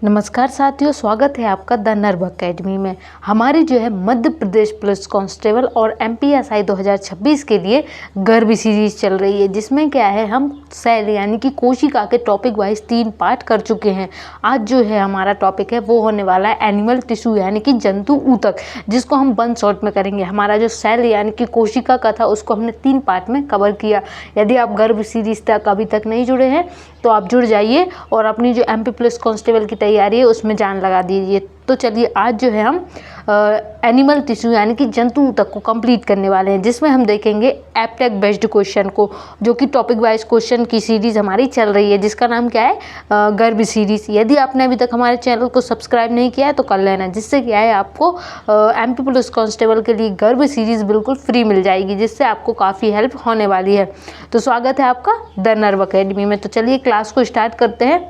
नमस्कार साथियों, स्वागत है आपका द नर्व अकेडमी में। हमारी जो है मध्य प्रदेश पुलिस कांस्टेबल और एमपीएसआई 2026 के लिए गर्भ सीरीज चल रही है, जिसमें क्या है हम सेल यानी कि कोशिका के टॉपिक वाइज 3 पार्ट कर चुके हैं। आज जो है हमारा टॉपिक है वो होने वाला है एनिमल टिश्यू यानी कि जंतु ऊतक, जिसको हम 1 शॉट में करेंगे। हमारा जो सेल यानी कि कोशिका का था उसको हमने 3 पार्ट में कवर किया। यदि आप गर्भ सीरीज तक अभी तक नहीं जुड़े हैं तो आप जुड़ जाइए और अपनी जो एमपी पुलिस कांस्टेबल की तैयारी है उसमें जान लगा दीजिए। तो चलिए, आज जो है हम एनिमल टिश्यू यानी कि जंतु ऊतक को कंप्लीट करने वाले हैं, जिसमें हम देखेंगे एप्टेक बेस्ड क्वेश्चन को, जो कि टॉपिक वाइज क्वेश्चन की सीरीज हमारी चल रही है, जिसका नाम क्या है, गर्भ सीरीज। यदि आपने अभी तक हमारे चैनल को सब्सक्राइब नहीं किया है तो कर लेना, जिससे क्या है आपको एमपी पुलिस कांस्टेबल के लिए गर्भ सीरीज बिल्कुल फ्री मिल जाएगी, जिससे आपको काफ़ी हेल्प होने वाली है। तो स्वागत है आपका द नर्व अकेडमी में। तो चलिए क्लास को स्टार्ट करते हैं।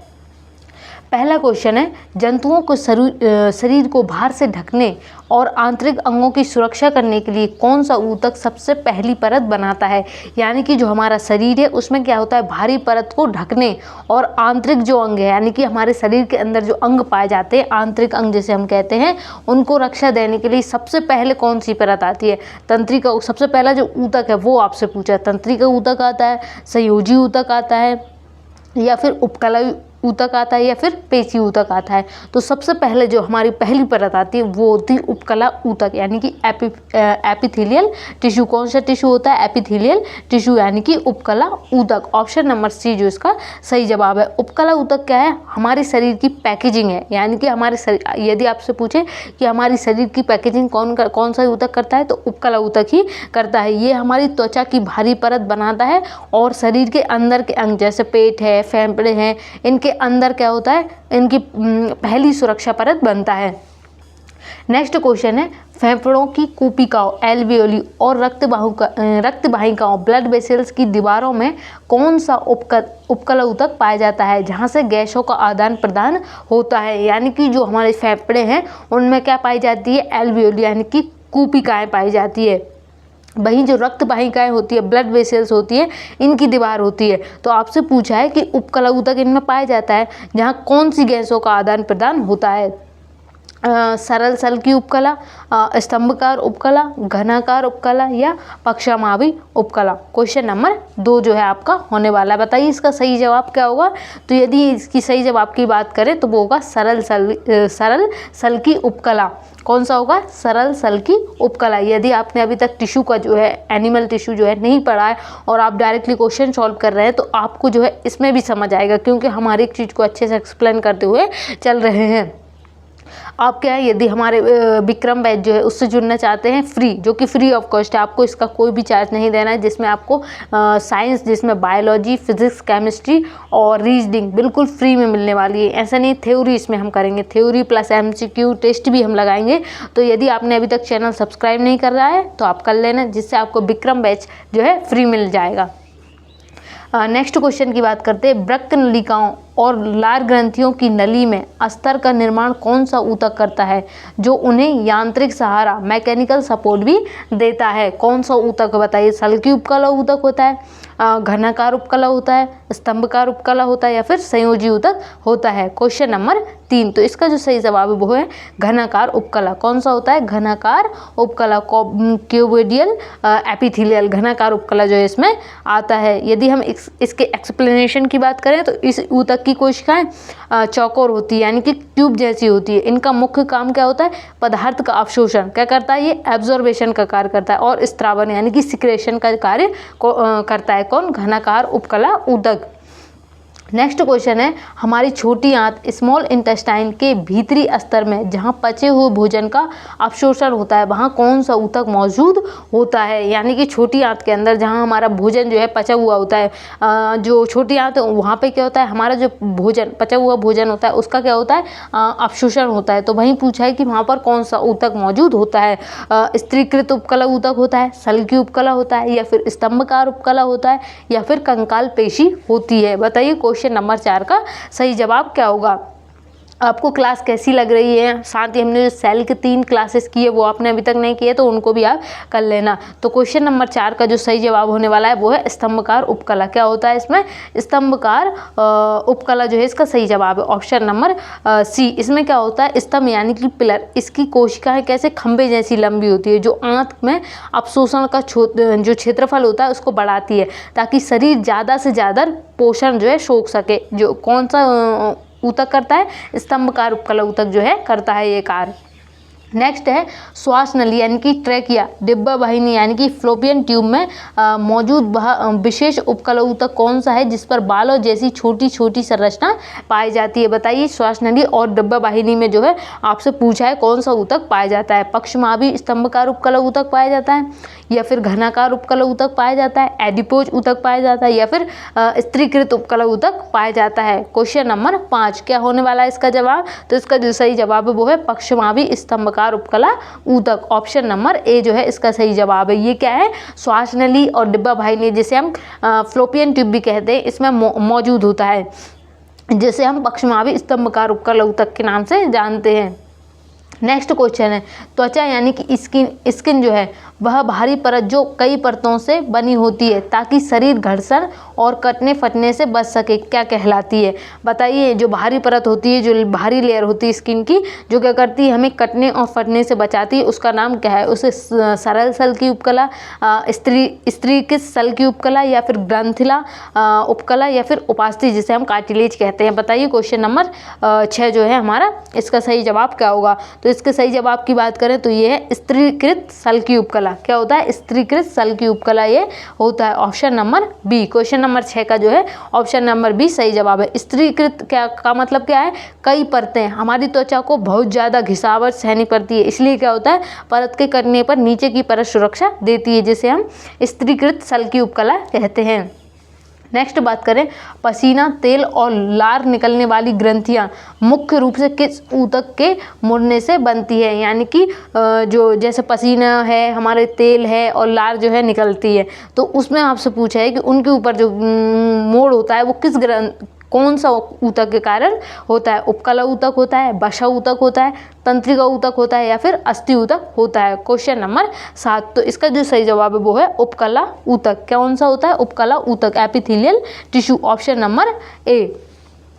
पहला क्वेश्चन है, जंतुओं को शरीर को बाहर से ढकने और आंतरिक अंगों की सुरक्षा करने के लिए कौन सा ऊतक सबसे पहली परत बनाता है। यानी कि जो हमारा शरीर है उसमें क्या होता है, भारी परत को ढकने और आंतरिक जो अंग है यानी कि हमारे शरीर के अंदर जो अंग पाए जाते हैं, आंतरिक अंग जिसे हम कहते हैं, उनको रक्षा देने के लिए सबसे पहले कौन सी परत आती है। तंत्रिका, सबसे पहला जो ऊतक है वो आपसे पूछा है। तंत्रिका ऊतक आता है, संयोजी ऊतक आता है, या फिर उपकला ऊतक आता है, या फिर पेशी ऊतक आता है। तो सबसे पहले जो हमारी पहली परत आती है वो होती है उपकला ऊतक यानी कि एपिथेलियल टिश्यू। कौन सा टिश्यू होता है, एपिथेलियल टिश्यू यानी कि उपकला ऊतक। ऑप्शन नंबर सी जो इसका सही जवाब है। उपकला ऊतक क्या है, हमारे शरीर की पैकेजिंग है। यानी कि हमारे शरीर, यदि आपसे पूछे कि हमारी शरीर की पैकेजिंग कौन सा ऊतक करता है, तो उपकला ऊतक ही करता है। ये हमारी त्वचा की भारी परत बनाता है और शरीर के अंदर के अंग जैसे पेट है, फेफड़े हैं, इनके अंदर क्या होता है, इनकी पहली सुरक्षा परत बनता है। नेक्स्ट क्वेश्चन है, फेफड़ों की कूपिकाओं, एल्वियोली और रक्त वाहिकाओं, ब्लड वेसल्स की दीवारों में कौन सा उपकला ऊतक पाया जाता है, जहां से गैसों का आदान प्रदान होता है। यानी कि जो हमारे फेफड़े हैं उनमें क्या पाई जाती है, एल्वियोली यानी कि कूपिकाएं पाई जाती है। वहीं जो रक्त वाहिकाएं होती है, ब्लड वेसल्स होती है, इनकी दीवार होती है। तो आपसे पूछा है कि उपकला ऊतक इनमें पाया जाता है जहां कौन सी गैसों का आदान प्रदान होता है। सरल सल की उपकला, स्तंभकार उपकला, घनाकार उपकला या पक्षामावी उपकला। क्वेश्चन नंबर 2 जो है आपका होने वाला है। बताइए इसका सही जवाब क्या होगा। तो यदि इसकी सही जवाब की बात करें तो वो होगा सरल सल की उपकला। कौन सा होगा, सरल सल की उपकला। यदि आपने अभी तक टिश्यू का जो है, एनिमल टिश्यू जो है नहीं पढ़ा है और आप डायरेक्टली क्वेश्चन सॉल्व कर रहे हैं, तो आपको जो है इसमें भी समझ आएगा, क्योंकि हम हर एक चीज़ को अच्छे से एक्सप्लेन करते हुए चल रहे हैं। आप क्या है, यदि हमारे विक्रम बैच जो है उससे जुड़ना चाहते हैं, फ्री, जो कि फ्री ऑफ कॉस्ट है, आपको इसका कोई भी चार्ज नहीं देना है, जिसमें आपको साइंस, जिसमें बायोलॉजी, फिजिक्स, केमिस्ट्री और रीजनिंग बिल्कुल फ्री में मिलने वाली है। ऐसा नहीं, थ्योरी इसमें हम करेंगे, थ्योरी प्लस एमसीक्यू टेस्ट भी हम लगाएंगे। तो यदि आपने अभी तक चैनल सब्सक्राइब नहीं कर रहा है तो आप कर लेना, जिससे आपको विक्रम बैच जो है फ्री मिल जाएगा। नेक्स्ट क्वेश्चन की बात करते हैं, वृक्क नलिकाओं और लार ग्रंथियों की नली में अस्तर का निर्माण कौन सा ऊतक करता है, जो उन्हें यांत्रिक सहारा, मैकेनिकल सपोर्ट भी देता है। कौन सा ऊतक बताइए, सल्की उपकला ऊतक होता है, घनाकार उपकला होता है, स्तंभकार उपकला होता है, या फिर संयोजी ऊतक होता है। क्वेश्चन नंबर 3, तो इसका जो सही जवाब है वो है घनाकार उपकला। कौन सा होता है, घनाकार उपकला, क्यूबोइडियल एपिथेलियल, घनाकार उपकला जो है इसमें आता है। यदि हम इसके एक्सप्लेनेशन की बात करें तो इस ऊतक की कोशिकाएं चौकोर होती है, यानी कि ट्यूब जैसी होती है। इनका मुख्य काम क्या होता है, पदार्थ का अवशोषण क्या करता है, ये एब्जॉर्बेशन का कार्य करता है, और स्त्रावन यानी कि सिक्रेशन का कार्य करता है। कौन, घनाकार उपकला ऊतक। नेक्स्ट क्वेश्चन है, हमारी छोटी आंत स्मॉल इंटेस्टाइन के भीतरी स्तर में जहां पचे हुए भोजन का अवशोषण होता है, वहां कौन सा ऊतक मौजूद होता है। यानी कि छोटी आंत के अंदर जहां हमारा भोजन जो है पचा हुआ होता है, जो छोटी आंत है वहां पे क्या होता है, हमारा जो भोजन, पचा हुआ भोजन होता है, उसका क्या होता है, अवशोषण होता है। तो वहीं पूछा है कि वहां पर कौन सा ऊतक मौजूद होता है। स्त्रीकृत उपकला ऊतक होता है, सल्की उपकला होता है, या फिर स्तंभकार उपकला होता है, या फिर कंकाल पेशी होती है। बताइए क्वेश्चन नंबर 4 का सही जवाब क्या होगा। आपको क्लास कैसी लग रही है, साथ ही हमने जो सेल के 3 क्लासेस की है वो आपने अभी तक नहीं किए तो उनको भी आप कर लेना। तो क्वेश्चन नंबर 4 का जो सही जवाब होने वाला है वो है स्तंभकार उपकला। क्या होता है इसमें? स्तंभकार उपकला जो है इसका सही जवाब है ऑप्शन नंबर सी। इसमें क्या होता है? स्तंभ यानी कि पिलर, इसकी कोशिकाएं कैसे खंबे जैसी लंबी होती है, जो आंत में अवशोषण का जो क्षेत्रफल होता है उसको बढ़ाती है, ताकि शरीर ज़्यादा से ज़्यादा पोषण जो है सोख सके। जो कौन सा ऊतक करता है? स्तंभकार उपकला ऊतक जो है करता है ये कार्य। नेक्स्ट है श्वास नली यानी कि ट्रैकिया, डिब्बा वाहिनी यानी कि फ्लोपियन ट्यूब में मौजूद विशेष उपकला ऊतक कौन सा है जिस पर बालों जैसी छोटी छोटी संरचना पाई जाती है? बताइए, श्वास नली और डिब्बा वाहिनी में जो है आपसे पूछा है कौन सा ऊतक पाया जाता है? पक्षमाभी स्तंभकार उपकला ऊतक पाया जाता है, या फिर घनाकार उपकला ऊतक पाया जाता है, एडिपोज ऊतक पाया जाता है, या फिर स्त्रीकृत उपकला ऊतक पाया जाता है? क्वेश्चन नंबर 5 क्या होने वाला है इसका जवाब? तो इसका जो सही जवाब है वो है पक्षमाभी स्तंभकार उपकला ऊतक। ऑप्शन नंबर ए जो है इसका सही जवाब है। ये क्या है? श्वास नली और डिब्बा वाहिनी, जिसे हम फ्लोपियन ट्यूब भी कहते हैं, इसमें मौजूद होता है, जिसे हम पक्षमाभी स्तंभकार उपकला ऊतक के नाम से जानते हैं। नेक्स्ट क्वेश्चन है त्वचा यानी कि स्किन जो है वह बाहरी परत जो कई परतों से बनी होती है ताकि शरीर घर्षण और कटने फटने से बच सके, क्या कहलाती है? बताइए, जो बाहरी परत होती है, जो बाहरी लेयर होती है स्किन की, जो क्या करती है हमें कटने और फटने से बचाती है, उसका नाम क्या है? उसे सरल सल की उपकला, स्त्रीकृत सल की उपकला, या फिर ग्रंथिला उपकला, या फिर उपास्थि जिसे हम कार्टिलेज कहते हैं? बताइए क्वेश्चन नंबर 6 जो है हमारा इसका सही जवाब क्या होगा? तो इसके सही जवाब की बात करें तो ये है स्त्रीकृत सल की उपकला। क्या होता है? स्त्रीकृत सल की उपकला ये होता है option number B. Question number 6 का जो है ऑप्शन नंबर बी सही जवाब है। स्त्रीकृत क्या का मतलब क्या है? कई परतें। हमारी त्वचा को बहुत ज़्यादा घिसावट सहनी पड़ती है, इसलिए क्या होता है परत के कटने पर नीचे की परत सुरक्षा देती है, जिसे हम स्त्रीकृत सल की उपकला कहते हैं। नेक्स्ट बात करें, पसीना, तेल और लार निकलने वाली ग्रंथियां मुख्य रूप से किस ऊतक के मुड़ने से बनती है? यानी कि जो जैसे पसीना है, हमारे तेल है और लार जो है निकलती है, तो उसमें आपसे पूछा है कि उनके ऊपर जो मोड़ होता है वो कौन सा ऊतक के कारण होता है? उपकला ऊतक होता है, वसा ऊतक होता है, तंत्रिका ऊतक होता है, या फिर अस्थि ऊतक होता है? Question number 7। तो इसका जो सही जवाब है वो है उपकला ऊतक। कौन सा होता है? उपकला ऊतक, epithelial tissue, option number A.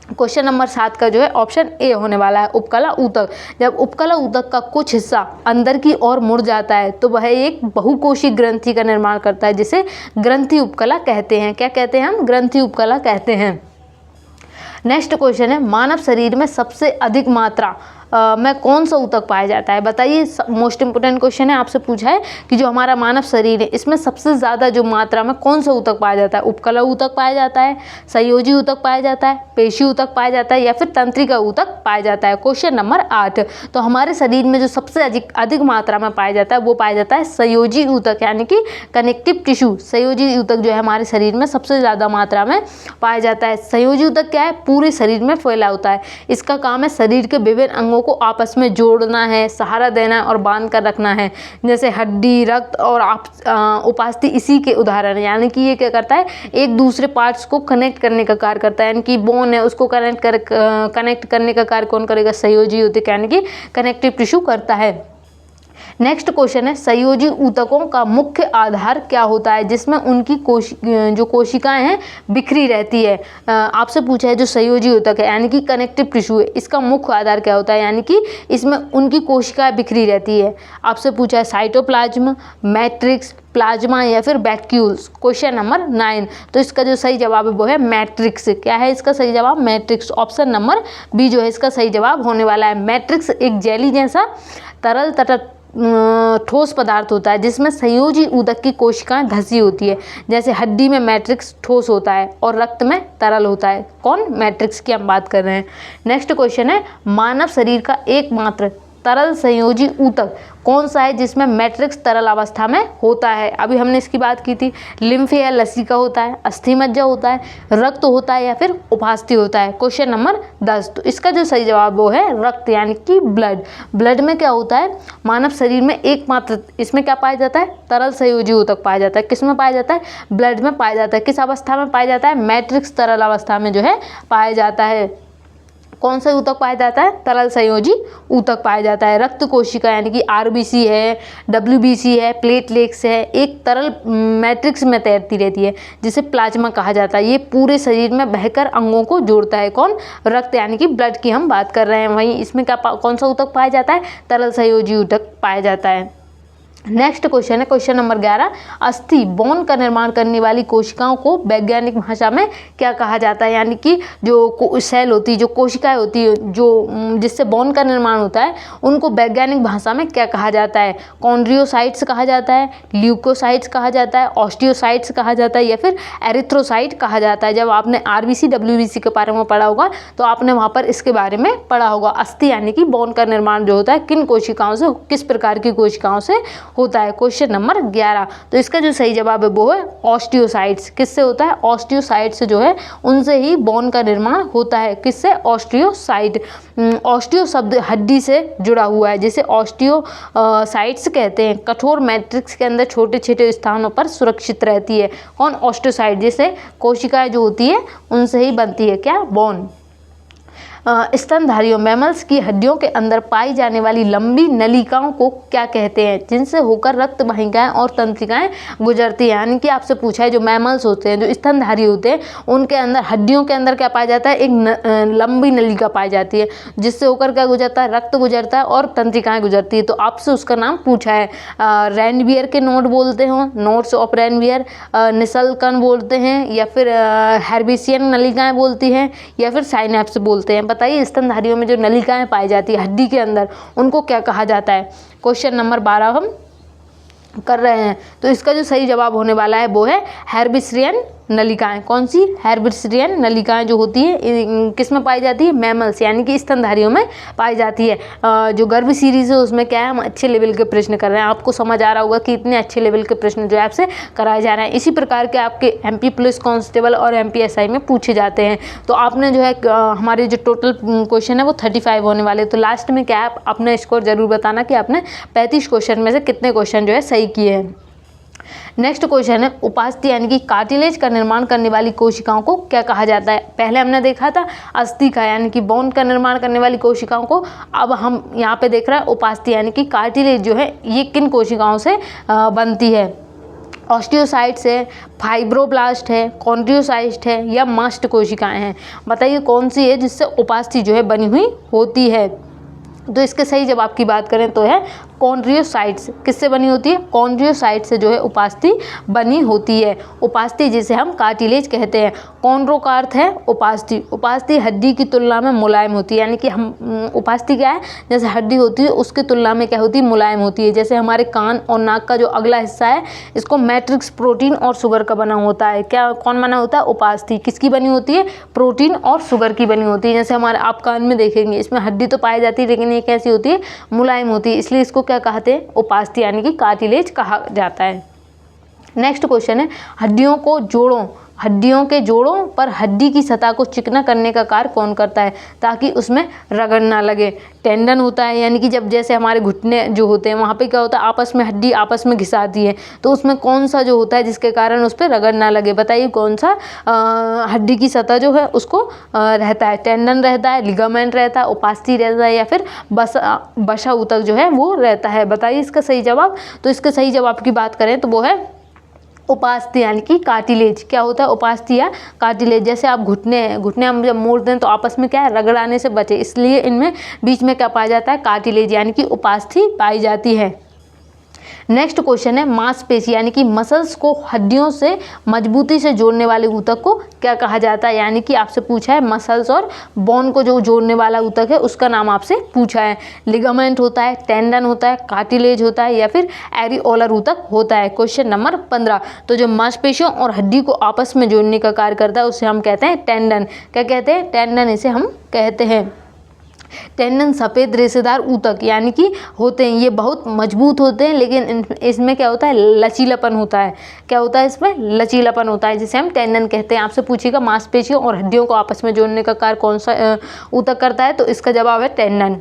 Question number 7 का जो है ऑप्शन ए होने वाला है उपकला ऊतक। जब उपकला ऊतक का कुछ हिस्सा अंदर की ओर मुड़ जाता है तो वह एक बहुकोशीय ग्रंथि का निर्माण करता है, जिसे ग्रंथि उपकला कहते हैं। क्या कहते हैं हम? ग्रंथि उपकला कहते हैं। नेक्स्ट क्वेश्चन है, मानव शरीर में सबसे अधिक मात्रा में कौन सा ऊतक पाया जाता है? बताइए, मोस्ट इंपोर्टेंट क्वेश्चन है, आपसे पूछा है कि जो हमारा मानव शरीर है इसमें सबसे ज़्यादा जो मात्रा में कौन सा ऊतक पाया जाता है? उपकला ऊतक पाया जाता है, संयोजी ऊतक पाया जाता है, पेशी ऊतक पाया जाता है, या फिर तंत्रिका ऊतक पाया जाता है? Question number 8। तो हमारे शरीर में जो सबसे अधिक मात्रा में पाया जाता है वो पाया जाता है संयोजी ऊतक, यानी कि कनेक्टिव टिश्यू। संयोजी ऊतक जो है हमारे शरीर में सबसे ज़्यादा मात्रा में पाया जाता है। संयोजी ऊतक क्या है? पूरे शरीर में फैला होता है। इसका काम है शरीर के विभिन्न अंगों को आपस में जोड़ना है, सहारा देना और बांध कर रखना है, जैसे हड्डी, रक्त और उपास्थि इसी के उदाहरण है। यानी कि ये क्या करता है? एक दूसरे पार्ट्स को कनेक्ट करने का कार्य करता है, यानी कि बोन है उसको कनेक्ट करने का कार्य कौन करेगा? संयोजी ऊतक, यानी कि कनेक्टिव टिश्यू करता है। नेक्स्ट क्वेश्चन है, संयोजी ऊतकों का मुख्य आधार क्या होता है जिसमें उनकी जो कोशिकाएं हैं बिखरी रहती है? आपसे पूछा है जो संयोजी ऊतक है यानी कि कनेक्टिव टिश्यू है, इसका मुख्य आधार क्या होता है? यानी कि इसमें उनकी कोशिकाएं बिखरी रहती है। आपसे पूछा है साइटोप्लाज्म, मैट्रिक्स, प्लाज्मा, या फिर वैक्यूल्स। Question number 9। तो इसका जो सही जवाब है वो है मैट्रिक्स। क्या है इसका सही जवाब? मैट्रिक्स। ऑप्शन नंबर बी जो है इसका सही जवाब होने वाला है। मैट्रिक्स एक जेली जैसा तरल तथा ठोस पदार्थ होता है जिसमें संयोजी ऊतक की कोशिकाएं धसी होती है। जैसे हड्डी में मैट्रिक्स ठोस होता है और रक्त में तरल होता है। कौन? मैट्रिक्स की हम बात कर रहे हैं। नेक्स्ट क्वेश्चन है, मानव शरीर का एकमात्र तरल संयोजी ऊतक कौन सा है जिसमें मैट्रिक्स तरल अवस्था में होता है? अभी हमने इसकी बात की थी। लिम्फ या लसिका होता है, अस्थि मज्जा होता है, रक्त होता है, या फिर उपास्थि होता है? Question number 10। तो इसका जो सही जवाब वो है रक्त, यानी कि ब्लड। ब्लड में क्या होता है? मानव शरीर में एकमात्र इसमें क्या पाया जाता है? तरल संयोजी ऊतक पाया जाता है। किस में पाया जाता है? ब्लड में पाया जाता है। किस अवस्था में पाया जाता है? मैट्रिक्स तरल अवस्था में जो है पाया जाता है। कौन सा ऊतक पाया जाता है? तरल संयोजी ऊतक पाया जाता है। रक्त कोशिका यानी कि आरबीसी है, डब्ल्यूबीसी है, प्लेटलेट्स है, एक तरल मैट्रिक्स में तैरती रहती है जिसे प्लाज्मा कहा जाता है। ये पूरे शरीर में बहकर अंगों को जोड़ता है। कौन? रक्त यानी कि ब्लड की हम बात कर रहे हैं। वहीं इसमें क्या कौन सा ऊतक पाया जाता है? तरल संयोजी ऊतक पाया जाता है। नेक्स्ट क्वेश्चन है क्वेश्चन नंबर 11, अस्थि बोन का निर्माण करने वाली कोशिकाओं को वैज्ञानिक भाषा में क्या कहा जाता है? यानी कि जो सेल होती है, जो कोशिकाएं होती है, जो जिससे बोन का निर्माण होता है, उनको वैज्ञानिक भाषा में क्या कहा जाता है? कॉन्ड्रियोसाइट्स कहा जाता है, ल्यूकोसाइट्स कहा जाता है, ऑस्टियोसाइट्स कहा जाता है या फिर एरिथ्रोसाइट कहा जाता है। जब आपने आरबीसी डब्ल्यूबीसी के बारे में पढ़ा होगा तो आपने वहाँ पर इसके बारे में पढ़ा होगा। अस्थि यानी कि बोन का निर्माण जो होता है किन कोशिकाओं से, किस प्रकार की कोशिकाओं से होता है? Question number 11। तो इसका जो सही जवाब है वो है ऑस्टियोसाइट्स। किससे होता है? ऑस्टियोसाइट्स जो है उनसे ही बोन का निर्माण होता है। किससे? ऑस्टियोसाइट। ऑस्टियो शब्द हड्डी से जुड़ा हुआ है, जिसे ऑस्टियोसाइट्स कहते हैं। कठोर मैट्रिक्स के अंदर छोटे छोटे स्थानों पर सुरक्षित रहती है। कौन? ऑस्टियोसाइट। जिससे कोशिकाएं जो होती है उनसे ही बनती है क्या? बोन। स्तनधारियों मैमल्स की हड्डियों के अंदर पाई जाने वाली लंबी नलिकाओं को क्या कहते हैं? जिनसे होकर रक्त वाहिकाएं और तंत्रिकाएं गुजरती हैं। यानी कि आपसे पूछा है जो मैमल्स होते हैं, जो स्तनधारी होते हैं, उनके अंदर हड्डियों के अंदर क्या पाया जाता है? एक लंबी नलिका पाई जाती है जिससे होकर क्या गुजरता है? रक्त गुजरता है और तंत्रिकाएं गुजरती है। तो आपसे उसका नाम पूछा है। रेनवियर के नोड बोलते हो, नोड्स ऑफ रेनवियर, निसलकन बोलते हैं या फिर हेर्बेशियन नलिकाएं बोलती हैं या फिर साइनेप्स बोलते हैं। बताइए स्तनधारियों में जो नलिकाएं पाई जाती है हड्डी के अंदर उनको क्या कहा जाता है? क्वेश्चन नंबर 12 हम कर रहे हैं। तो इसका जो सही जवाब होने वाला है वो है हेर्बेशियन नलिकाएं। कौन सी? हेर्बेशियन नलिकाएं जो होती है किस में पाई जाती है? मैमल्स यानी कि स्तनधारियों में पाई जाती है। जो गर्भ सीरीज है उसमें क्या है, हम अच्छे लेवल के प्रश्न कर रहे हैं। आपको समझ आ रहा होगा कि इतने अच्छे लेवल के प्रश्न जो है आपसे कराए जा रहे हैं। इसी प्रकार के आपके MP पुलिस कांस्टेबल और MPSI में पूछे जाते हैं। तो आपने जो है हमारे जो टोटल क्वेश्चन है वो 35 होने वाले। तो लास्ट में क्या है, अपना स्कोर जरूर बताना कि आपने 35 क्वेश्चन में से कितने क्वेश्चन जो है सही किए हैं। नेक्स्ट क्वेश्चन है उपास्थि यानी कि कार्टिलेज का निर्माण करने वाली कोशिकाओं को क्या कहा जाता है? पहले हमने देखा था अस्थि का यानी कि बोन का निर्माण करने वाली कोशिकाओं को। अब हम यहाँ पे देख रहे हैं उपास्थि यानी कि कार्टिलेज जो है ये किन कोशिकाओं से बनती है? ऑस्टियोसाइट्स है, फाइब्रोब्लास्ट है, कॉन्ड्रियोसाइट है या मास्ट कोशिकाएं हैं। बताइए कौन सी है जिससे उपास्थि जो है बनी हुई होती है? तो इसके सही जवाब की बात करें तो है कॉन्ड्रियोसाइट्स। किससे बनी होती है? कॉन्ड्रियोसाइट से जो है उपास्थि बनी होती है। उपास्थि जिसे हम कार्टिलेज कहते हैं। कॉन्ड्रो का अर्थ है उपास्थि। उपास्थि हड्डी की तुलना में मुलायम होती है। यानी कि हम उपास्थि क्या है, जैसे हड्डी होती है उसकी तुलना में क्या होती है? मुलायम होती है। जैसे हमारे कान और नाक का जो अगला हिस्सा है इसको मैट्रिक्स प्रोटीन और शुगर का बना होता है। क्या कौन बना होता है? उपास्थि। किसकी बनी होती है? प्रोटीन और शुगर की बनी होती है। जैसे हमारे आप कान में देखेंगे इसमें हड्डी तो पाई जाती है लेकिन ये कैसी होती है? मुलायम होती है। इसलिए इसको क्या कहते हैं? उपास्थि यानी कि कार्टिलेज कहा जाता है। नेक्स्ट क्वेश्चन है हड्डियों के जोड़ों पर हड्डी की सतह को चिकना करने का कार्य कौन करता है ताकि उसमें रगड़ ना लगे? टेंडन होता है। यानी कि जब जैसे हमारे घुटने जो होते हैं वहाँ पे क्या होता है? आपस में हड्डी आपस में घिसाती है। तो उसमें कौन सा जो होता है जिसके कारण उस पर रगड़ ना लगे? बताइए कौन सा हड्डी की सतह जो है उसको रहता है? टेंडन रहता है, लिगामेंट रहता है, उपास्थि रहता है या फिर बसा ऊतक जो है वो रहता है? बताइए इसका सही जवाब। तो इसके सही जवाब की बात करें तो वो है उपास्थि यानी कि कार्टिलेज। क्या होता है? उपास्थि या कार्टिलेज। जैसे आप घुटने हम जब मोड़ते हैं तो आपस में क्या है? रगड़ाने से बचे, इसलिए इनमें बीच में क्या पाया जाता है? कार्टिलेज यानी कि उपास्थि पाई जाती है। नेक्स्ट क्वेश्चन है मांसपेशी यानी कि मसल्स को हड्डियों से मजबूती से जोड़ने वाले ऊतक को क्या कहा जाता है? यानी कि आपसे पूछा है मसल्स और बोन को जो जोड़ने वाला ऊतक है उसका नाम आपसे पूछा है। लिगामेंट होता है, टेंडन होता है, कार्टिलेज होता है या फिर एरिओलर ऊतक होता है? Question number 15। तो जो मांसपेशियों और हड्डी को आपस में जोड़ने का कार्य करता है उसे हम कहते हैं टेंडन। क्या कहते हैं? टेंडन इसे हम कहते हैं। टेंडन सफ़ेद रेशेदार ऊतक यानी कि होते हैं, ये बहुत मजबूत होते हैं लेकिन इसमें क्या होता है? लचीलापन होता है। क्या होता है? इसमें लचीलापन होता है जिसे हम टेंडन कहते हैं। आपसे पूछेगा मांसपेशियों और हड्डियों को आपस में जोड़ने का कार्य कौन सा ऊतक करता है? तो इसका जवाब है टेंडन।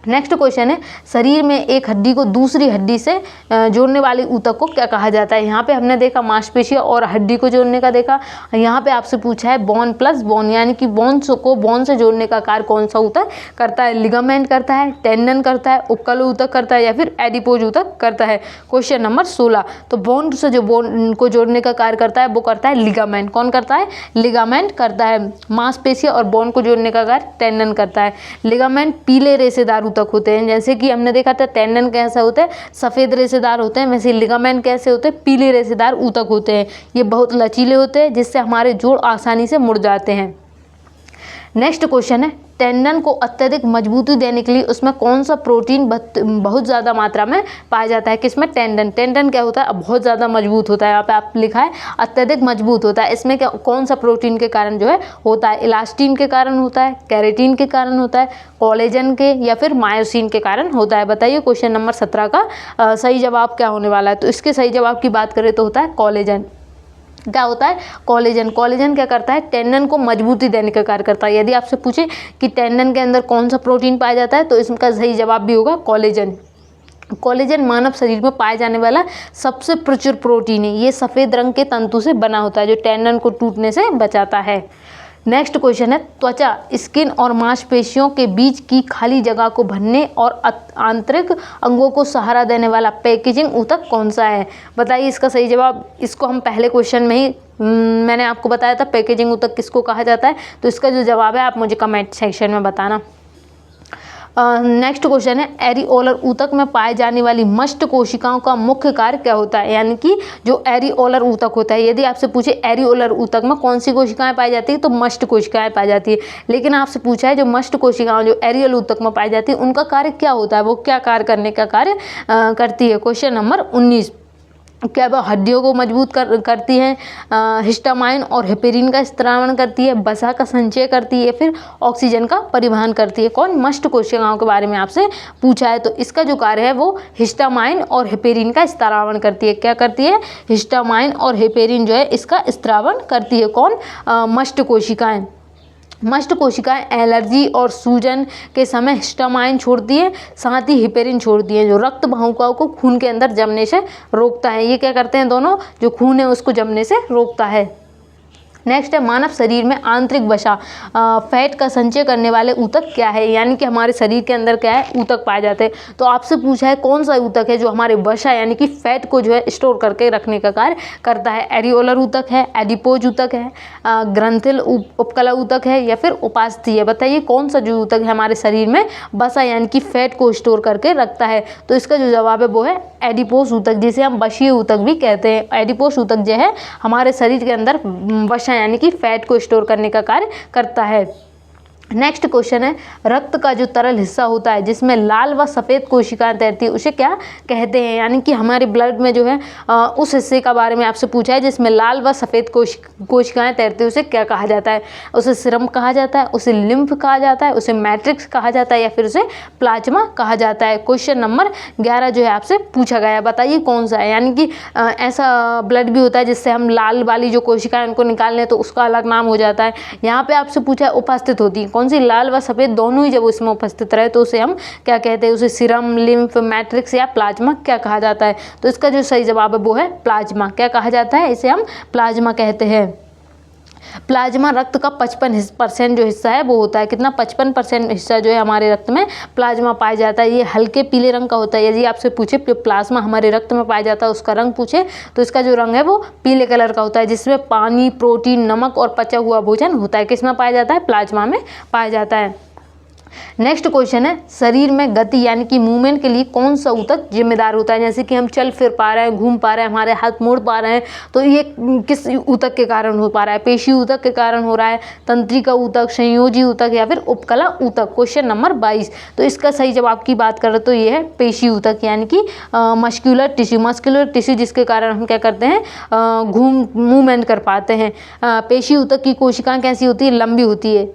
नेक्स्ट क्वेश्चन है, शरीर में एक हड्डी को दूसरी हड्डी से जोड़ने वाली ऊतक को क्या कहा जाता है। यहाँ पे हमने देखा मांसपेशी और हड्डी को जोड़ने का देखा। यहाँ पे आपसे पूछा है बोन प्लस बोन, यानी कि बोन्स को बोन से जोड़ने का कार्य कौन सा ऊतक करता है। लिगामेंट करता है, टेंडन करता है, उपकल ऊतक करता है या फिर एडिपोज ऊतक करता है। क्वेश्चन नंबर 16, तो बोन से जो बोन को जोड़ने का कार्य करता है वो करता है लिगामेंट। कौन करता है? लिगामेंट करता है। मांसपेशी और बोन को जोड़ने का कार्य टेंडन करता है। लिगामेंट पीले रेशेदार ऊतक होते हैं, जैसे कि हमने देखा था टेंडन कैसा होता है, सफ़ेद रेशेदार होते हैं, वैसे लिगामेंट कैसे होते हैं, पीले रेशेदार ऊतक होते हैं। ये बहुत लचीले होते हैं जिससे हमारे जोड़ आसानी से मुड़ जाते हैं। नेक्स्ट क्वेश्चन है, टेंडन को अत्यधिक मजबूती देने के लिए उसमें कौन सा प्रोटीन बहुत ज़्यादा मात्रा में पाया जाता है। किसमें? टेंडन। टेंडन क्या होता है? बहुत ज़्यादा मजबूत होता है। यहाँ पे आप लिखा है अत्यधिक मजबूत होता है। इसमें क्या कौन सा प्रोटीन के कारण जो है होता है? इलास्टिन के कारण होता है, कैरेटीन के कारण होता है, कोलेजन के या फिर मायोसिन के कारण होता है। बताइए क्वेश्चन नंबर 17 का सही जवाब क्या होने वाला है। तो इसके सही जवाब की बात करें तो होता है कोलेजन। क्या होता है? कोलेजन। कोलेजन क्या करता है? टेंडन को मजबूती देने का कार्य करता है। यदि आपसे पूछे कि टेंडन के अंदर कौन सा प्रोटीन पाया जाता है तो इसका सही जवाब भी होगा कोलेजन। कोलेजन मानव शरीर में पाए जाने वाला सबसे प्रचुर प्रोटीन है। ये सफ़ेद रंग के तंतु से बना होता है जो टेंडन को टूटने से बचाता है। नेक्स्ट क्वेश्चन है, त्वचा, स्किन और मांसपेशियों के बीच की खाली जगह को भरने और आंतरिक अंगों को सहारा देने वाला पैकेजिंग ऊतक कौन सा है। बताइए इसका सही जवाब। इसको हम पहले क्वेश्चन में ही मैंने आपको बताया था पैकेजिंग ऊतक किसको कहा जाता है। तो इसका जो जवाब है आप मुझे कमेंट सेक्शन में बताना। नेक्स्ट क्वेश्चन है, एरिओलर ऊतक में पाए जाने वाली मस्ट कोशिकाओं का मुख्य कार्य क्या होता है। यानी कि जो एरिओलर ऊतक होता है, यदि आपसे पूछे एरिओलर ऊतक में कौन सी कोशिकाएं पाई जाती है तो मस्ट कोशिकाएं पाई जाती है। लेकिन आपसे पूछा है जो मस्ट कोशिकाएं जो एरिओलर ऊतक में पाई जाती है उनका कार्य क्या होता है, वो क्या कार्य करने का कार्य करती है। क्वेश्चन नंबर 19, क्या वह हड्डियों को मजबूत करती है, हिस्टामाइन और हेपेरिन का स्त्रावण करती है, वसा का संचय करती है, फिर ऑक्सीजन का परिवहन करती है। कौन? मस्ट कोशिकाओं के बारे में आपसे पूछा है। तो इसका जो कार्य है वो हिस्टामाइन और हेपेरिन का स्त्रावण करती है। क्या करती है? हिस्टामाइन और हेपेरिन जो है इसका स्त्रावण करती है। कौन? मस्ट कोशिकाएं। मस्ट कोशिकाएं एलर्जी और सूजन के समय हिस्टामाइन छोड़ती है, साथ ही हिपेरिन छोड़ती है जो रक्त वाहिकाओं को खून के अंदर जमने से रोकता है। ये क्या करते हैं दोनों? जो खून है उसको जमने से रोकता है। नेक्स्ट है, मानव शरीर में आंतरिक वसा फैट का संचय करने वाले ऊतक क्या है। यानी कि हमारे शरीर के अंदर क्या है? ऊतक पाए जाते हैं। तो आपसे पूछा है कौन सा ऊतक है जो हमारे वसा यानी कि फैट को जो है स्टोर करके रखने का कार्य करता है। एरिओलर ऊतक है, एडिपोज ऊतक है, ग्रंथिल उपकला ऊतक है या फिर उपास्थि है। बताइए कौन सा जो ऊतक है हमारे शरीर में वसा यानी कि फैट को स्टोर करके रखता है। तो इसका जो जवाब है वो है एडिपोज ऊतक, जिसे हम वसीय ऊतक भी कहते हैं। एडिपोज ऊतक जो है हमारे शरीर के अंदर वसा यानी कि फैट को स्टोर करने का कार्य करता है। नेक्स्ट क्वेश्चन है, रक्त का जो तरल हिस्सा होता है जिसमें लाल व सफ़ेद कोशिकाएं तैरती है उसे क्या कहते हैं। यानी कि हमारे ब्लड में जो है उस हिस्से का बारे में आपसे पूछा है जिसमें लाल व सफ़ेद कोशिकाएं तैरती है उसे क्या कहा जाता है। उसे सीरम कहा जाता है, उसे लिम्फ कहा जाता है, उसे मैट्रिक्स कहा जाता है या फिर उसे प्लाज्मा कहा जाता है। क्वेश्चन नंबर 11 जो है आपसे पूछा गया है, बताइए कौन सा है। यानी कि ऐसा ब्लड भी होता है जिससे हम लाल वाली जो कोशिकाएं उनको निकाल लें तो उसका अलग नाम हो जाता है। यहाँ पे आपसे पूछा है उपस्थित होती है कौन सी, लाल व सफ़ेद दोनों ही जब उसमें उपस्थित रहे तो उसे हम क्या कहते हैं, उसे सीरम, लिम्फ, मैट्रिक्स या प्लाज्मा क्या कहा जाता है। तो इसका जो सही जवाब है वो है प्लाज्मा। क्या कहा जाता है? इसे हम प्लाज्मा कहते हैं। प्लाज्मा रक्त का 55% जो हिस्सा है वो होता है। कितना? 55% हिस्सा जो है हमारे रक्त में प्लाज्मा पाया जाता है। ये हल्के पीले रंग का होता है। यदि आपसे पूछे प्लाज्मा हमारे रक्त में पाया जाता है उसका रंग पूछे तो इसका जो रंग है वो पीले कलर का होता है, जिसमें पानी, प्रोटीन, नमक और पचा हुआ भोजन होता है। किसमें पाया जाता है? प्लाज्मा में पाया जाता है। नेक्स्ट क्वेश्चन है, शरीर में गति यानी कि मूवमेंट के लिए कौन सा ऊतक जिम्मेदार होता है। जैसे कि हम चल फिर पा रहे हैं, घूम पा रहे हैं, हमारे हाथ मुड़ पा रहे हैं, तो ये किस ऊतक के कारण हो पा रहा है? पेशी ऊतक के कारण हो रहा है, तंत्रिका ऊतक, संयोजी ऊतक या फिर उपकला ऊतक। क्वेश्चन नंबर 22, तो इसका सही जवाब की बात करें तो ये है पेशी ऊतक यानी कि मस्कुलर टिश्यू। मस्कुलर टिश्यू जिसके कारण हम क्या करते हैं, मूवमेंट कर पाते हैं। पेशी ऊतक की कोशिकाएं कैसी होती है? लंबी होती है।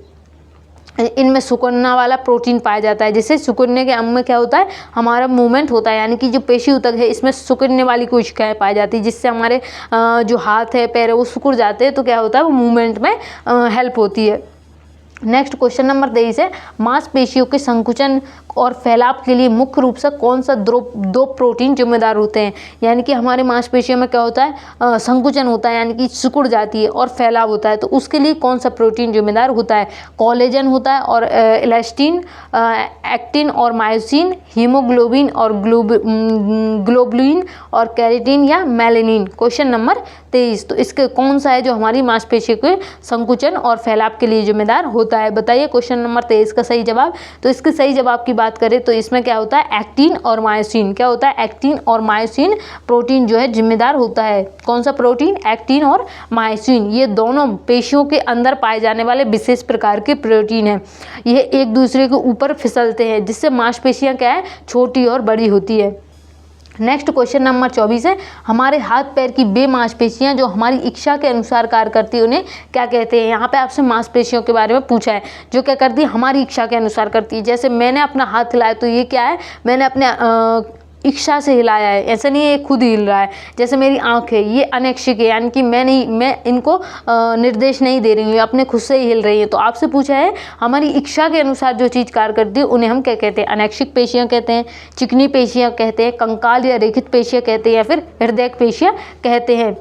इनमें सुकड़ना वाला प्रोटीन पाया जाता है, जिससे सुकड़ने के अंग में क्या होता है, हमारा मूवमेंट होता है। यानी कि जो पेशी ऊतक है इसमें सुकड़ने वाली कोशिकाएं पाई जाती है, जिससे हमारे जो हाथ है, पैर है वो सिकुड़ जाते हैं, तो क्या होता है वो मूवमेंट में हेल्प होती है। नेक्स्ट क्वेश्चन नंबर 23 है, मांसपेशियों के संकुचन और फैलाव के लिए मुख्य रूप से कौन सा दो प्रोटीन जिम्मेदार होते हैं। यानी कि हमारे मांसपेशियों में क्या होता है, संकुचन होता है यानी कि सिकुड़ जाती है, और फैलाव होता है, तो उसके लिए कौन सा प्रोटीन जिम्मेदार होता है। कोलेजन होता है, और इलास्टिन, एक्टिन और मायोसिन, हीमोग्लोबिन और ग्लोबुलिन, और कैरेटिन या मेलानिन। क्वेश्चन नंबर 23, तो इसके कौन सा है जो हमारी मांसपेशियों के संकुचन और फैलाव के लिए जिम्मेदार होता है। बताइए क्वेश्चन नंबर 23 का सही जवाब। तो इसके सही जवाब की बात करें तो इसमें क्या होता है, एक्टिन और मायोसिन। क्या होता है, एक्टिन और मायोसिन प्रोटीन जो है जिम्मेदार होता है। कौन सा प्रोटीन, एक्टिन और मायोसिन। ये दोनों पेशियों के अंदर पाए जाने वाले विशेष प्रकार के प्रोटीन हैं। ये एक दूसरे के ऊपर फिसलते हैं, जिससे मांसपेशियां क्या है, छोटी और बड़ी होती है। नेक्स्ट क्वेश्चन नंबर 24 है, हमारे हाथ पैर की वे मांसपेशियां जो हमारी इच्छा के अनुसार कार्य करती है उन्हें क्या कहते हैं। यहाँ पे आपसे मांसपेशियों के बारे में पूछा है, जो क्या करती है, हमारी इच्छा के अनुसार करती है। जैसे मैंने अपना हाथ हिलाया तो ये क्या है, मैंने अपने इच्छा से हिलाया है, ऐसा नहीं है ये खुद हिल रहा है। जैसे मेरी आँख है, ये अनैच्छिक है, यानी कि मैं इनको निर्देश नहीं दे रही हूँ, अपने खुद से ही हिल रही है। तो आपसे पूछा है हमारी इच्छा के अनुसार जो चीज़ कार्य करती है उन्हें हम क्या कहते हैं, अनैच्छिक पेशियाँ कहते हैं, चिकनी पेशियाँ कहते हैं, कंकाल या रेखित पेशियाँ कहते हैं, या फिर हृदय पेशियाँ कहते हैं।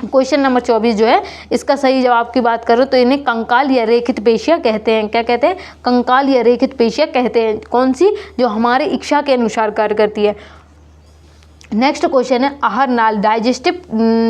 क्वेश्चन नंबर 24 जो है इसका सही जवाब की बात करो तो इन्हें कंकाल या रेखित पेशियाँ कहते हैं। क्या कहते हैं, कंकाल या रेखित पेशियाँ कहते हैं। कौन सी, जो हमारे इच्छा के अनुसार कार्य करती है। नेक्स्ट क्वेश्चन है, आहार नाल, डाइजेस्टिव,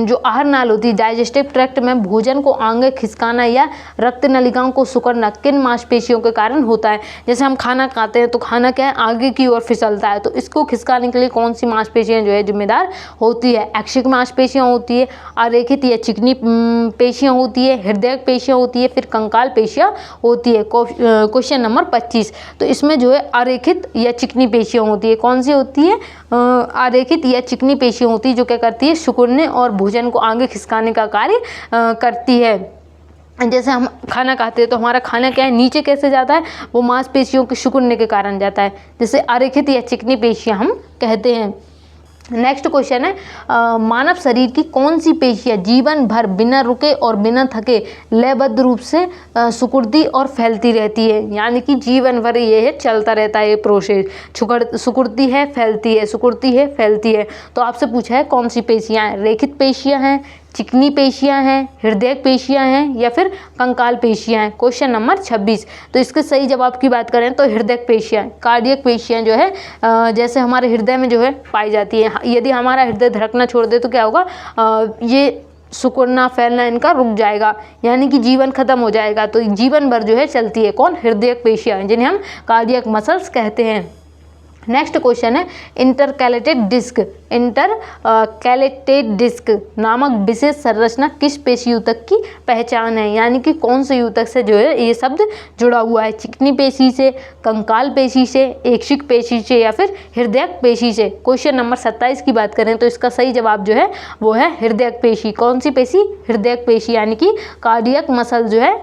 जो आहार नाल होती है, डाइजेस्टिव ट्रैक्ट में भोजन को आगे खिसकाना या रक्त नलिकाओं को सिकुड़ना किन मांसपेशियों के कारण होता है। जैसे हम खाना खाते हैं तो खाना क्या है, आगे की ओर फिसलता है, तो इसको खिसकाने के लिए कौन सी मांसपेशियां जो है जिम्मेदार होती है। ऐच्छिक मांसपेशियां होती है, अरेखित या चिकनी पेशियां होती है, हृदय पेशियां होती है, फिर कंकाल पेशियां होती है। क्वेश्चन नंबर 25, तो इसमें जो है अरेखित या चिकनी पेशियां होती है। कौन सी होती है, अरेखित या चिकनी पेशियां होती है, जो क्या करती है, सिकुड़ने और भोजन को आगे खिसकाने का कार्य करती है। जैसे हम खाना खाते हैं तो हमारा खाना क्या है, नीचे कैसे जाता है, वो मांसपेशियों के सिकुड़ने के कारण जाता है, जैसे अरेखित या चिकनी पेशियां हम कहते हैं। नेक्स्ट क्वेश्चन है, मानव शरीर की कौन सी पेशियां जीवन भर बिना रुके और बिना थके लयबद्ध रूप से सिकुड़ती और फैलती रहती है। यानी कि जीवन भर ये है, चलता रहता है ये प्रोसेस, सिकुड़ती है, फैलती है, सिकुड़ती है, फैलती है। तो आपसे पूछा है कौन सी पेशियां हैं, रेखित पेशियां हैं, चिकनी पेशियां हैं, हृदय पेशियां हैं, या फिर कंकाल पेशियां हैं। क्वेश्चन नंबर 26, तो इसके सही जवाब की बात करें तो हृदय पेशियां, कार्डियक पेशियां जो है जैसे हमारे हृदय में जो है पाई जाती है। यदि हमारा हृदय धड़कना छोड़ दे तो क्या होगा, ये सिकुड़ना फैलना इनका रुक जाएगा, यानी कि जीवन खत्म हो जाएगा। तो जीवन भर जो है चलती है कौन, हृदय पेशियां, जिन्हें हम कार्डियक मसल्स कहते हैं। नेक्स्ट क्वेश्चन है, इंटरकैलेटेड डिस्क नामक विशेष संरचना किस पेशी ऊतक की पहचान है। यानी कि कौन से ऊतक से जो है ये शब्द जुड़ा हुआ है, चिकनी पेशी से, कंकाल पेशी से, ऐच्छिक पेशी से, या फिर हृदय पेशी से। क्वेश्चन नंबर 27 की बात करें तो इसका सही जवाब जो है वो है हृदय पेशी। कौन सी पेशी, हृदय पेशी, यानी कि कार्डियक मसल जो है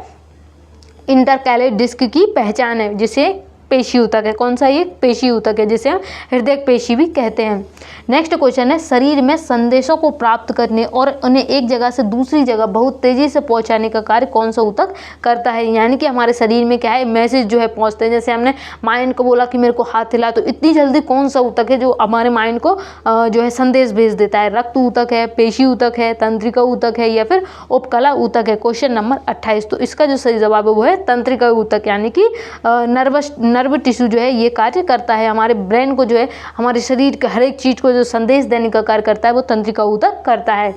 इंटरकैलेट डिस्क की पहचान है, जिसे पेशी ऊतक है। कौन सा, ये पेशी ऊतक है, जिसे हम हृदय पेशी भी कहते हैं। नेक्स्ट क्वेश्चन है, शरीर में संदेशों को प्राप्त करने और उन्हें एक जगह से दूसरी जगह बहुत तेजी से पहुंचाने का कार्य कौन सा ऊतक करता है। यानी कि हमारे शरीर में क्या है, मैसेज जो है पहुंचते हैं। जैसे हमने माइंड को बोला कि मेरे को हाथ हिला, तो इतनी जल्दी कौन सा ऊतक है जो हमारे माइंड को जो है संदेश भेज देता है। रक्त ऊतक है, पेशी ऊतक है, तंत्रिका ऊतक है, या फिर उपकला ऊतक है। क्वेश्चन नंबर 28, तो इसका जो सही जवाब है वो है तंत्रिका ऊतक, यानी कि नर्व टिश्यू जो है ये कार्य करता है। हमारे ब्रेन को जो है, हमारे शरीर के हर एक चीज़ को जो संदेश देने का कार्य करता है वो तंत्रिका ऊतक करता है।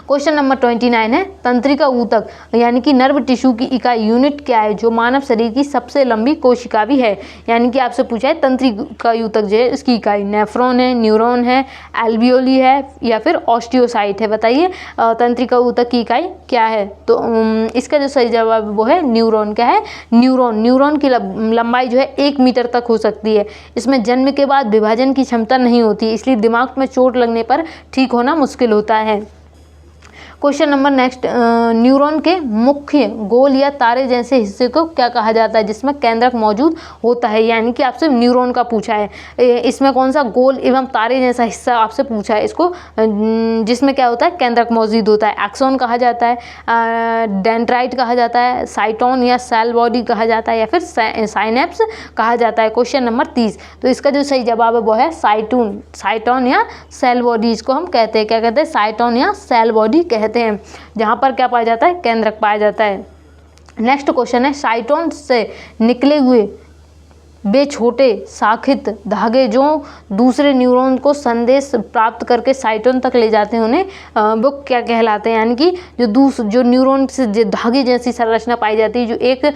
क्वेश्चन नंबर 29 है, तंत्रिका ऊतक यानी कि नर्व टिश्यू की इकाई यूनिट क्या है जो मानव शरीर की सबसे लंबी कोशिका भी है। यानी कि आपसे पूछा है तंत्रिका ऊतक जो है इसकी इकाई नेफ्रॉन है, न्यूरॉन है, एल्वियोली है, या फिर ऑस्टियोसाइट है। बताइए तंत्रिका ऊतक की इकाई क्या है। तो इसका जो सही जवाब वो है न्यूरॉन। क्या है, न्यूरॉन की लंबाई जो है 1 मीटर तक हो सकती है। इसमें जन्म के बाद विभाजन की क्षमता नहीं होती, इसलिए दिमाग में चोट लगने पर ठीक होना मुश्किल होता है। क्वेश्चन नंबर नेक्स्ट, न्यूरॉन के मुख्य गोल या तारे जैसे हिस्से को क्या कहा जाता है जिसमें केंद्रक मौजूद होता है, यानी कि आपसे न्यूरॉन का पूछा है, इसमें कौन सा गोल एवं तारे जैसा हिस्सा आपसे पूछा है, इसको जिसमें क्या होता है केंद्रक मौजूद होता है। एक्सॉन कहा जाता है, डेंड्राइट कहा जाता है, साइटोन या सेल बॉडी कहा जाता है, या फिर साइनेप्स कहा जाता है। क्वेश्चन नंबर 30, तो इसका जो सही जवाब है वो है साइटोन या सेल बॉडी, इसको हम कहते हैं, क्या कहते हैं, साइटोन या सेल बॉडी कहते हैं, जहाँ पर क्या पाया जाता है, केंद्रक पाया जाता है। नेक्स्ट क्वेश्चन है, साइटोन से निकले हुए वे छोटे शाखित धागे जो दूसरे न्यूरॉन को संदेश प्राप्त करके साइटोन तक ले जाते हैं उन्हें वो क्या कहलाते हैं, यानी कि जो न्यूरॉन से धागे जैसी संरचना पाई जाती है जो एक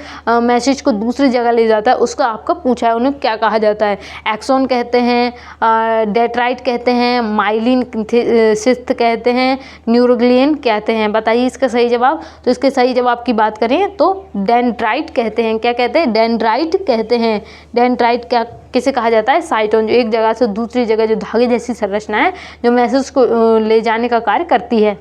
मैसेज को दूसरी जगह ले जाता है, उसका आपका पूछा है, उन्हें क्या कहा जाता है। एक्सॉन कहते हैं, डेंड्राइट कहते हैं, माइलिन शिस्त कहते हैं, न्यूरोग्लियन कहते हैं। बताइए इसका सही जवाब। तो इसके सही जवाब की बात करें तो डेंड्राइट कहते हैं। क्या कहते हैं, डेंड्राइट कहते हैं। डेंड्राइट क्या किसे कहा जाता है, साइटोन, जो एक जगह से दूसरी जगह जो धागे जैसी संरचना है जो मैसेज को ले जाने का कार्य करती है।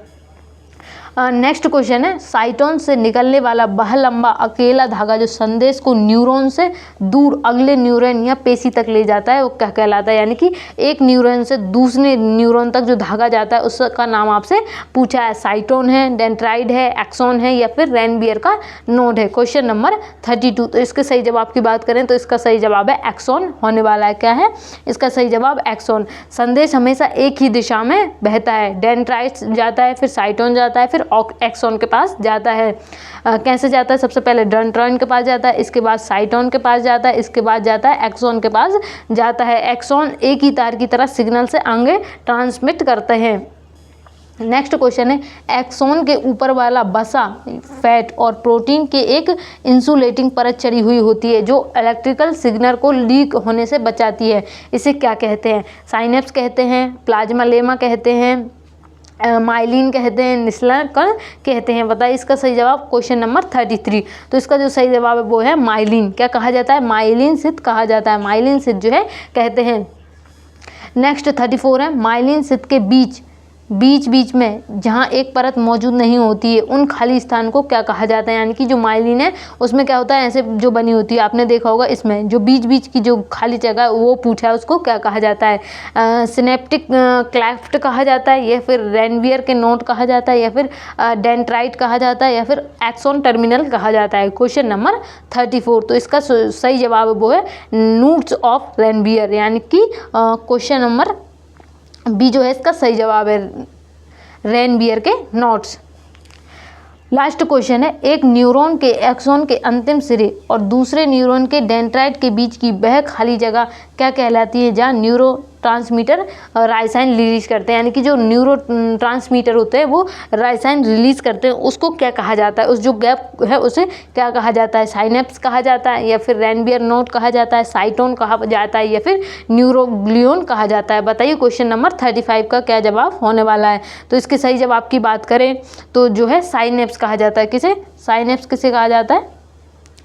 नेक्स्ट क्वेश्चन है, साइटोन से निकलने वाला वह लंबा अकेला धागा जो संदेश को न्यूरॉन से दूर अगले न्यूरॉन या पेशी तक ले जाता है वो क्या कहलाता है, यानी कि एक न्यूरॉन से दूसरे न्यूरॉन तक जो धागा जाता है उसका नाम आपसे पूछा है। साइटोन है, डेंड्राइट है, एक्सॉन है, या फिर रेनबियर का नोड है। क्वेश्चन नंबर 32, तो इसके सही जवाब की बात करें तो इसका सही जवाब है एक्सॉन होने वाला है। क्या है इसका सही जवाब, एक्सॉन। संदेश हमेशा एक ही दिशा में बहता है, डेंड्राइट जाता है, फिर साइटोन जाता है, फिर एक्सॉन के पास जाता है। कैसे जाता है, सबसे पहले डेंड्राइट के पास जाता है, इसके बाद साइटोन के पास जाता है, इसके बाद जाता है एक्सॉन के पास जाता है। एक्सॉन एक ही तार की तरह सिग्नल से आगे ट्रांसमिट करते हैं। नेक्स्ट क्वेश्चन है, एक्सॉन के ऊपर वाला वसा फैट और प्रोटीन के एक इंसुलेटिंग परत चढ़ी हुई होती है जो इलेक्ट्रिकल सिग्नल को लीक होने से बचाती है, इसे क्या कहते हैं। साइनेप्स कहते हैं, प्लाज्मा लेमा कहते हैं, माइलिन कहते हैं, निस्लर कण कहते हैं। बताइए इसका सही जवाब। क्वेश्चन नंबर 33, तो इसका जो सही जवाब है वो है माइलिन। क्या कहा जाता है, माइलिन सिद्ध कहा जाता है, माइलिन सिद्ध जो है कहते हैं। नेक्स्ट 34 है, माइलिन सिद्ध के बीच में जहाँ एक परत मौजूद नहीं होती है उन खाली स्थान को क्या कहा जाता है, यानी कि जो माइलिन है उसमें क्या होता है, ऐसे जो बनी होती है, आपने देखा होगा, इसमें जो बीच की जो खाली जगह है वो पूछा है, उसको क्या कहा जाता है। सिनेप्टिक क्लेफ्ट कहा जाता है, या फिर रेनबियर के नोड कहा जाता है, या फिर डेंड्राइट कहा जाता है, या फिर एक्सॉन टर्मिनल कहा जाता है। क्वेश्चन नंबर 34, तो इसका सही जवाब वो है नोड्स ऑफ रेनबियर, यानी कि क्वेश्चन नंबर बी जो है इसका सही जवाब है, रेनबियर के नोड्स। लास्ट क्वेश्चन है, एक न्यूरॉन के एक्सॉन के अंतिम सिरे और दूसरे न्यूरॉन के डेंड्राइट के बीच की वह खाली जगह क्या कहलाती है जहाँ न्यूरो ट्रांसमीटर राइसाइन रिलीज करते हैं, यानी कि जो न्यूरो ट्रांसमीटर होते हैं वो राइसाइन रिलीज करते हैं, उसको क्या कहा जाता है, उस जो गैप है उसे क्या कहा जाता है। साइनेप्स कहा जाता है, या फिर रेनबियर नोड कहा जाता है, साइटोन कहा जाता है, या फिर न्यूरोग्लियन कहा जाता है। बताइए क्वेश्चन नंबर 35 का क्या जवाब होने वाला है। तो इसके सही जवाब की बात करें तो जो है साइनेप्स कहा जाता है। किसे, साइनेप्स किसे कहा जाता है,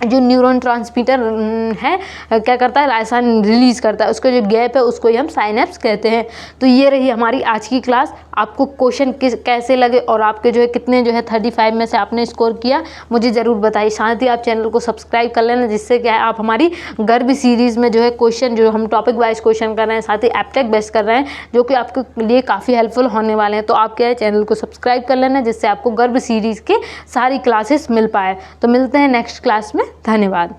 जो न्यूरॉन ट्रांसमीटर है क्या करता है, रासायन रिलीज करता है, उसका जो गैप है उसको ही हम साइनेप्स कहते हैं। तो ये रही हमारी आज की क्लास। आपको क्वेश्चन कैसे लगे और आपके जो है कितने जो है 35 में से आपने स्कोर किया मुझे ज़रूर बताइए। साथ ही आप चैनल को सब्सक्राइब कर लेना, जिससे क्या है आप हमारी गर्भ सीरीज़ में जो है क्वेश्चन जो हम टॉपिक वाइज क्वेश्चन कर रहे हैं, साथ ही एप्टेक बेस्ट कर रहे हैं, जो कि आपके लिए काफ़ी हेल्पफुल होने वाले हैं। तो आप क्या है चैनल को सब्सक्राइब कर लेना, जिससे आपको गर्भ सीरीज़ के सारी क्लासेस मिल पाए। तो मिलते हैं नेक्स्ट क्लास में। धन्यवाद।